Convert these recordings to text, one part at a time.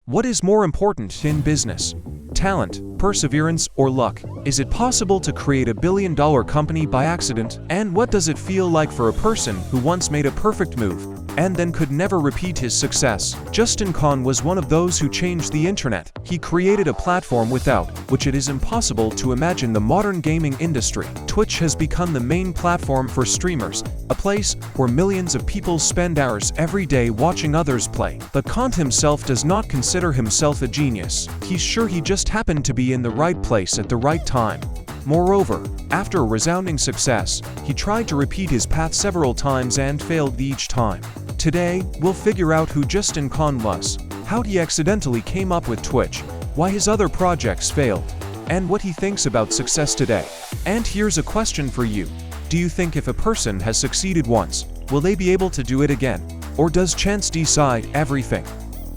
What is more important in business? Talent, perseverance, or luck? Is it possible to create a billion-dollar company by accident? And what does it feel like for a person who once made a perfect move and then could never repeat his success? Justin Kahn was one of those who changed the internet. He created a platform without which it is impossible to imagine the modern gaming industry. Twitch has become the main platform for streamers, a place where millions of people spend hours every day watching others play. But Kahn himself does not consider himself a genius. He's sure he just happened to be in the right place at the right time. Moreover, after a resounding success, he tried to repeat his path several times and failed each time. Today, we'll figure out who Justin Kahn was, how he accidentally came up with Twitch, why his other projects failed, and what he thinks about success today. And here's a question for you. Do you think if a person has succeeded once, will they be able to do it again? Or does chance decide everything?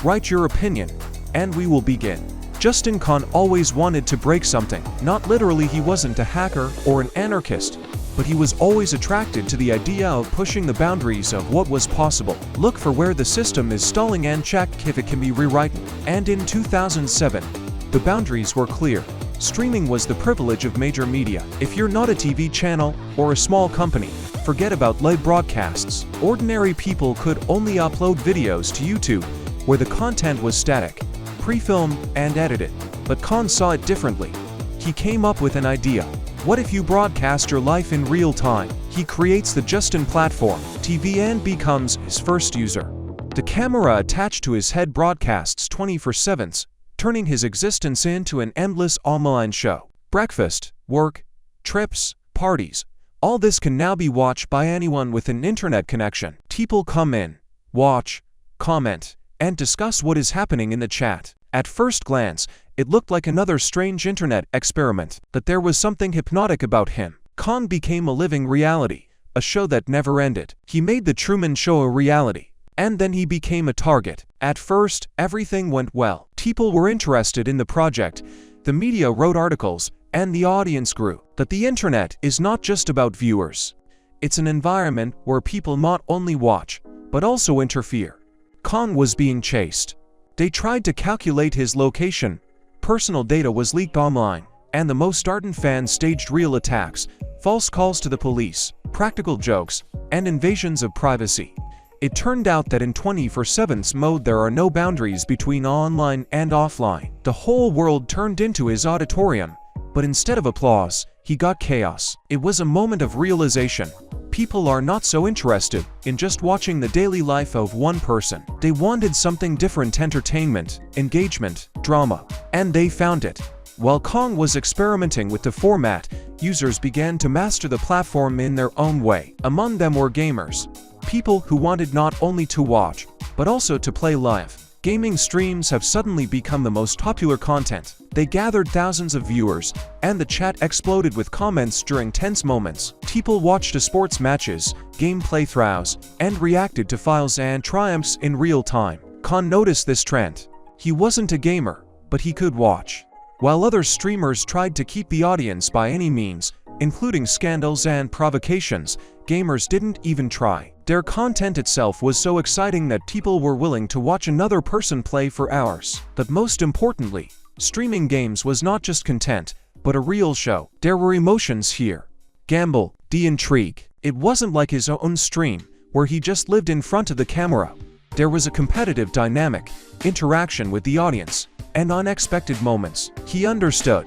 Write your opinion, and we will begin. Justin Kahn always wanted to break something. Not literally, he wasn't a hacker or an anarchist, but he was always attracted to the idea of pushing the boundaries of what was possible. Look for where the system is stalling and check if it can be rewritten. And in 2007, the boundaries were clear. Streaming was the privilege of major media. If you're not a TV channel or a small company, forget about live broadcasts. Ordinary people could only upload videos to YouTube, where the content was static, pre-filmed and edited. But Kahn saw it differently. He came up with an idea. What if you broadcast your life in real time? He creates the Justin platform, TV, and becomes his first user. The camera attached to his head broadcasts 24/7, turning his existence into an endless online show. Breakfast, work, trips, parties, all this can now be watched by anyone with an internet connection. People come in, watch, comment, and discuss what is happening in the chat. At first glance, it looked like another strange internet experiment, but there was something hypnotic about him. Kang became a living reality, a show that never ended. He made the Truman Show a reality, and then he became a target. At first, everything went well. People were interested in the project, the media wrote articles, and the audience grew. But the internet is not just about viewers. It's an environment where people not only watch, but also interfere. Kahn was being chased. They tried to calculate his location, personal data was leaked online, and the most ardent fans staged real attacks, false calls to the police, practical jokes, and invasions of privacy. It turned out that in 24/7 mode there are no boundaries between online and offline. The whole world turned into his auditorium, but instead of applause, he got chaos. It was a moment of realization. People are not so interested in just watching the daily life of one person. They wanted something different: entertainment, engagement, drama. And they found it. While Kang was experimenting with the format, users began to master the platform in their own way. Among them were gamers, people who wanted not only to watch, but also to play live. Gaming streams have suddenly become the most popular content. They gathered thousands of viewers, and the chat exploded with comments during tense moments. People watched sports matches, game playthroughs, and reacted to files and triumphs in real time. Kahn noticed this trend. He wasn't a gamer, but he could watch. While other streamers tried to keep the audience by any means, including scandals and provocations, gamers didn't even try. Their content itself was so exciting that people were willing to watch another person play for hours. But most importantly, streaming games was not just content, but a real show. There were emotions here. Gamble, the intrigue. It wasn't like his own stream, where he just lived in front of the camera. There was a competitive dynamic, interaction with the audience, and unexpected moments. He understood.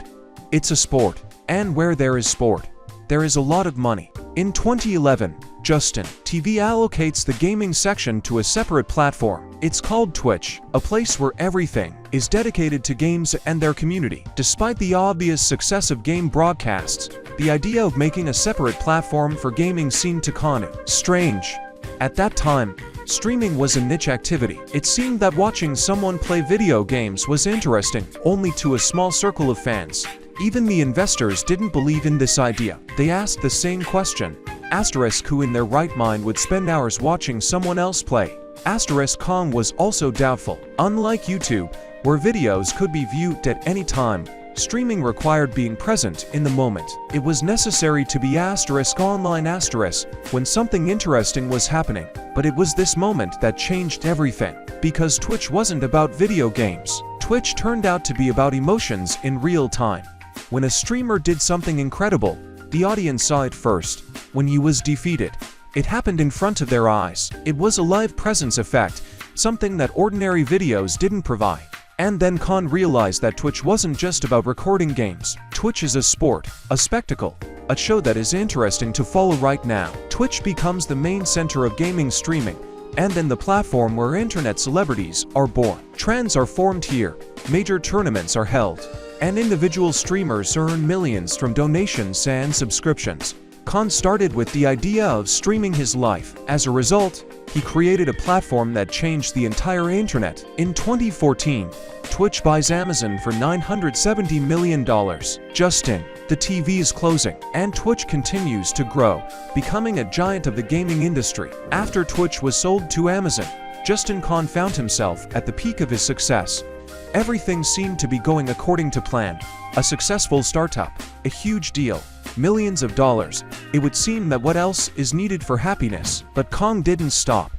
It's a sport, and where there is sport, there is a lot of money. In 2011, Justin TV allocates the gaming section to a separate platform. It's called Twitch, a place where everything is dedicated to games and their community. Despite the obvious success of game broadcasts, the idea of making a separate platform for gaming seemed to Kahn strange. At that time, streaming was a niche activity. It seemed that watching someone play video games was interesting only to a small circle of fans. Even the investors didn't believe in this idea. They asked the same question. Who in their right mind would spend hours watching someone else play? Kang was also doubtful. Unlike YouTube, where videos could be viewed at any time, streaming required being present in the moment. It was necessary to be online when something interesting was happening. But it was this moment that changed everything. Because Twitch wasn't about video games. Twitch turned out to be about emotions in real time. When a streamer did something incredible, the audience saw it first. When he was defeated, it happened in front of their eyes. It was a live presence effect, something that ordinary videos didn't provide. And then Kahn realized that Twitch wasn't just about recording games. Twitch is a sport, a spectacle, a show that is interesting to follow right now. Twitch becomes the main center of gaming streaming, and then the platform where internet celebrities are born. Trends are formed here, major tournaments are held, and individual streamers earn millions from donations and subscriptions. Kahn started with the idea of streaming his life. As a result, he created a platform that changed the entire internet. In 2014, Twitch buys Amazon for $970 million. Just in, the TV is closing, and Twitch continues to grow, becoming a giant of the gaming industry. After Twitch was sold to Amazon, Justin Kahn found himself at the peak of his success. Everything seemed to be going according to plan. A successful startup, a huge deal, millions of dollars. It would seem that what else is needed for happiness? But Kang didn't stop.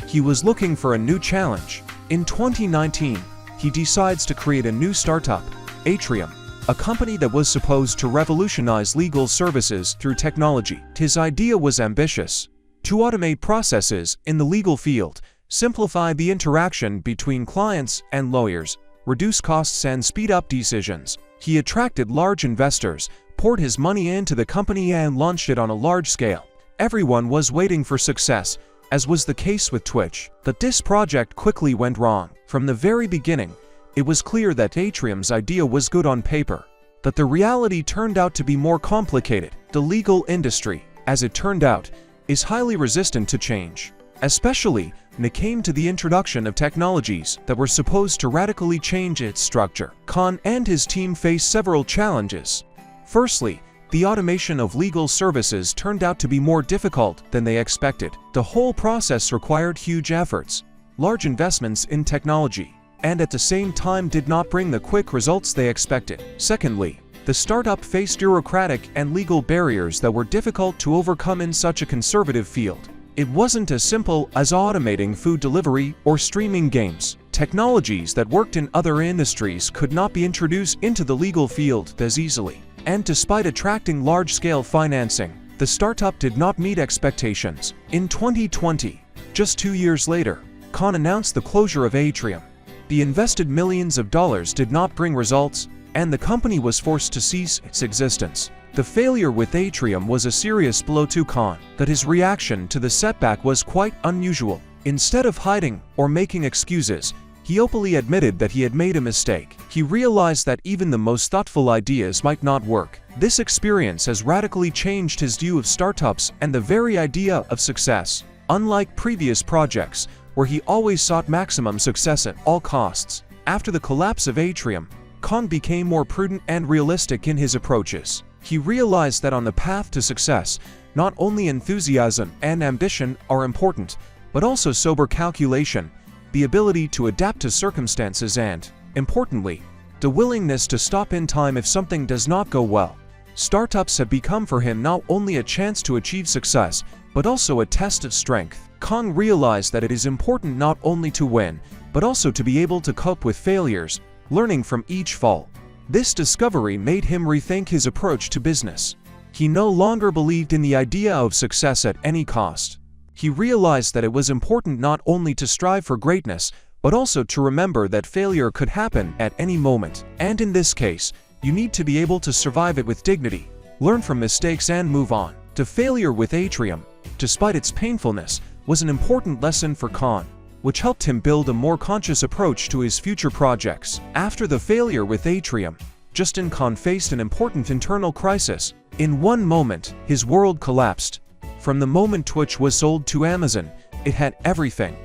He was looking for a new challenge. In 2019, he decides to create a new startup, Atrium, a company that was supposed to revolutionize legal services through technology. His idea was ambitious: to automate processes in the legal field, simplify the interaction between clients and lawyers, reduce costs and speed up decisions. He attracted large investors, poured his money into the company and launched it on a large scale. Everyone was waiting for success, as was the case with Twitch. But this project quickly went wrong. From the very beginning, it was clear that Atrium's idea was good on paper, but the reality turned out to be more complicated. The legal industry, as it turned out, is highly resistant to change, especially when it came to the introduction of technologies that were supposed to radically change its structure. Kahn and his team faced several challenges. Firstly, the automation of legal services turned out to be more difficult than they expected. The whole process required huge efforts, large investments in technology, and at the same time did not bring the quick results they expected. Secondly, the startup faced bureaucratic and legal barriers that were difficult to overcome in such a conservative field. It wasn't as simple as automating food delivery or streaming games. Technologies that worked in other industries could not be introduced into the legal field as easily. And despite attracting large-scale financing, the startup did not meet expectations. In 2020, just 2 years later, Kahn announced the closure of Atrium. The invested millions of dollars did not bring results, and the company was forced to cease its existence. The failure with Atrium was a serious blow to Kahn, but his reaction to the setback was quite unusual. Instead of hiding or making excuses, he openly admitted that he had made a mistake. He realized that even the most thoughtful ideas might not work. This experience has radically changed his view of startups and the very idea of success. Unlike previous projects, where he always sought maximum success at all costs, after the collapse of Atrium, Kang became more prudent and realistic in his approaches. He realized that on the path to success, not only enthusiasm and ambition are important, but also sober calculation, the ability to adapt to circumstances and, importantly, the willingness to stop in time if something does not go well. Startups have become for him not only a chance to achieve success, but also a test of strength. Kang realized that it is important not only to win, but also to be able to cope with failures, learning from each fall. This discovery made him rethink his approach to business. He no longer believed in the idea of success at any cost. He realized that it was important not only to strive for greatness, but also to remember that failure could happen at any moment. And in this case, you need to be able to survive it with dignity, learn from mistakes and move on. The failure with Atrium, despite its painfulness, was an important lesson for Kahn, which helped him build a more conscious approach to his future projects. After the failure with Atrium, Justin Kahn faced an important internal crisis. In one moment, his world collapsed. From the moment Twitch was sold to Amazon, it had everything: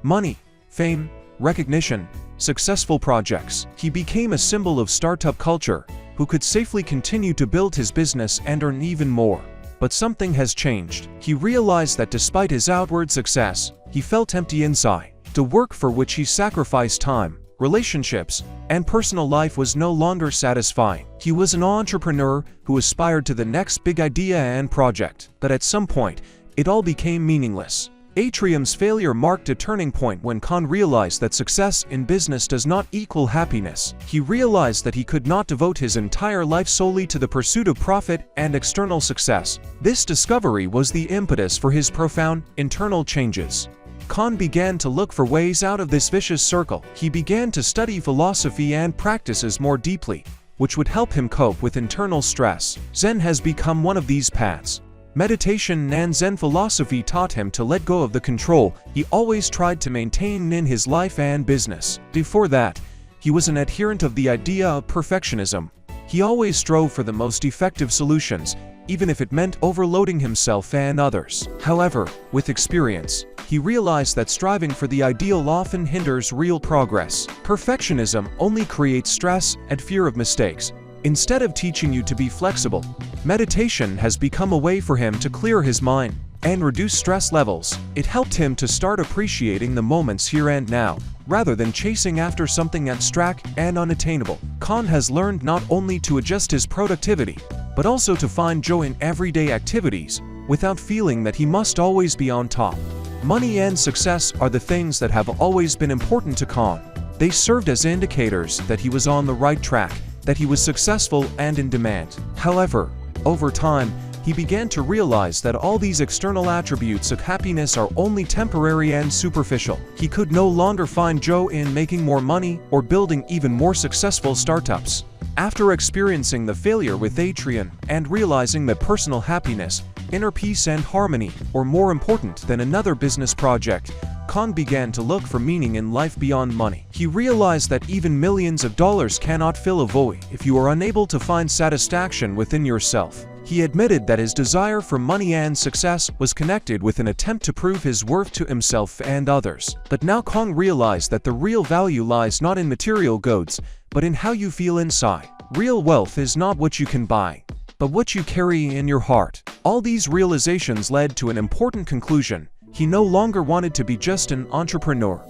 money, fame, recognition, successful projects. He became a symbol of startup culture, who could safely continue to build his business and earn even more. But something has changed. He realized that despite his outward success, he felt empty inside. The work for which he sacrificed time, relationships, and personal life was no longer satisfying. He was an entrepreneur who aspired to the next big idea and project, but at some point, it all became meaningless. Atrium's failure marked a turning point when Kahn realized that success in business does not equal happiness. He realized that he could not devote his entire life solely to the pursuit of profit and external success. This discovery was the impetus for his profound internal changes. Kahn began to look for ways out of this vicious circle. He began to study philosophy and practices more deeply, which would help him cope with internal stress. Zen has become one of these paths. Meditation and Zen philosophy taught him to let go of the control he always tried to maintain in his life and business. Before that, he was an adherent of the idea of perfectionism. He always strove for the most effective solutions, even if it meant overloading himself and others. However, with experience, he realized that striving for the ideal often hinders real progress. Perfectionism only creates stress and fear of mistakes. Instead of teaching you to be flexible, meditation has become a way for him to clear his mind and reduce stress levels. It helped him to start appreciating the moments here and now, rather than chasing after something abstract and unattainable. Kahn has learned not only to adjust his productivity, but also to find joy in everyday activities, without feeling that he must always be on top. Money and success are the things that have always been important to Kahn. They served as indicators that he was on the right track, that he was successful and in demand. However, over time, he began to realize that all these external attributes of happiness are only temporary and superficial. He could no longer find joy in making more money or building even more successful startups. After experiencing the failure with Atrium and realizing that personal happiness, inner peace and harmony were more important than another business project, Kang began to look for meaning in life beyond money. He realized that even millions of dollars cannot fill a void if you are unable to find satisfaction within yourself. He admitted that his desire for money and success was connected with an attempt to prove his worth to himself and others. But now Kang realized that the real value lies not in material goods, but in how you feel inside. Real wealth is not what you can buy, but what you carry in your heart. All these realizations led to an important conclusion. He no longer wanted to be just an entrepreneur.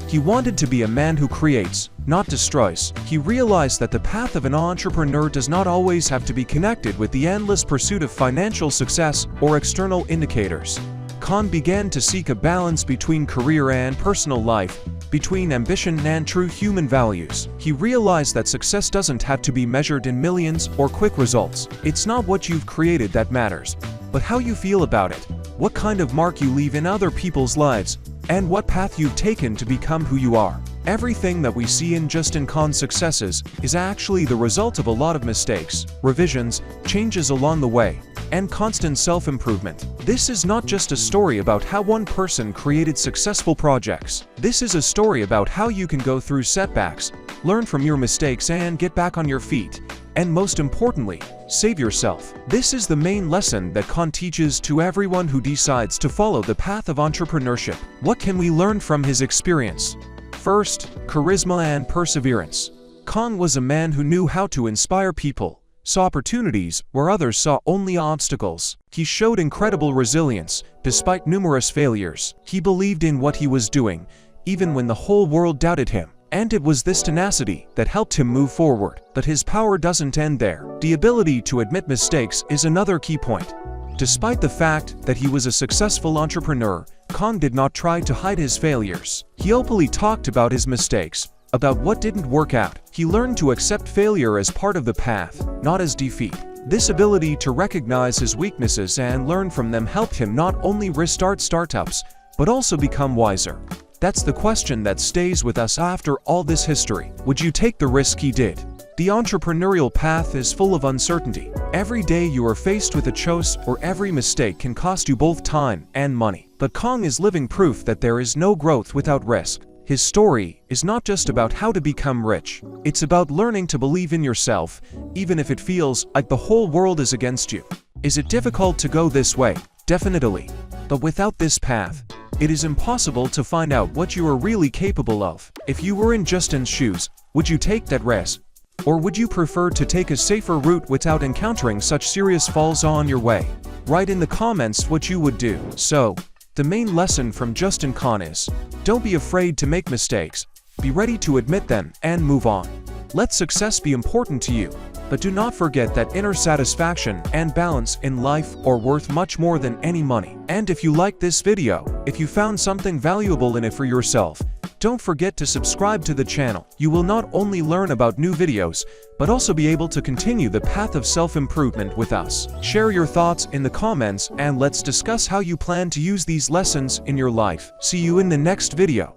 He wanted to be a man who creates, not destroys. He realized that the path of an entrepreneur does not always have to be connected with the endless pursuit of financial success or external indicators. Kahn began to seek a balance between career and personal life, between ambition and true human values. He realized that success doesn't have to be measured in millions or quick results. It's not what you've created that matters, but how you feel about it, what kind of mark you leave in other people's lives, and what path you've taken to become who you are. Everything that we see in Kahn's successes is actually the result of a lot of mistakes, revisions, changes along the way, and constant self-improvement. This is not just a story about how one person created successful projects. This is a story about how you can go through setbacks, learn from your mistakes and get back on your feet, and most importantly, save yourself. This is the main lesson that Kahn teaches to everyone who decides to follow the path of entrepreneurship. What can we learn from his experience? First, charisma and perseverance. Kang was a man who knew how to inspire people, saw opportunities where others saw only obstacles. He showed incredible resilience despite numerous failures. He believed in what he was doing, even when the whole world doubted him. And it was this tenacity that helped him move forward. But his power doesn't end there. The ability to admit mistakes is another key point. Despite the fact that he was a successful entrepreneur, Kang did not try to hide his failures. He openly talked about his mistakes, about what didn't work out. He learned to accept failure as part of the path, not as defeat. This ability to recognize his weaknesses and learn from them helped him not only restart startups, but also become wiser. That's the question that stays with us after all this history. Would you take the risk he did? The entrepreneurial path is full of uncertainty. Every day you are faced with a choice, or every mistake can cost you both time and money. But Kang is living proof that there is no growth without risk. His story is not just about how to become rich. It's about learning to believe in yourself, even if it feels like the whole world is against you. Is it difficult to go this way? Definitely. But without this path, it is impossible to find out what you are really capable of. If you were in Justin's shoes, would you take that risk? Or would you prefer to take a safer route without encountering such serious falls on your way? Write in the comments what you would do. So, the main lesson from Kahn is, don't be afraid to make mistakes, be ready to admit them and move on. Let success be important to you, But do not forget that inner satisfaction and balance in life are worth much more than any money. And if you liked this video, if you found something valuable in it for yourself, don't forget to subscribe to the channel. You will not only learn about new videos, but also be able to continue the path of self-improvement with us. Share your thoughts in the comments and let's discuss how you plan to use these lessons in your life. See you in the next video.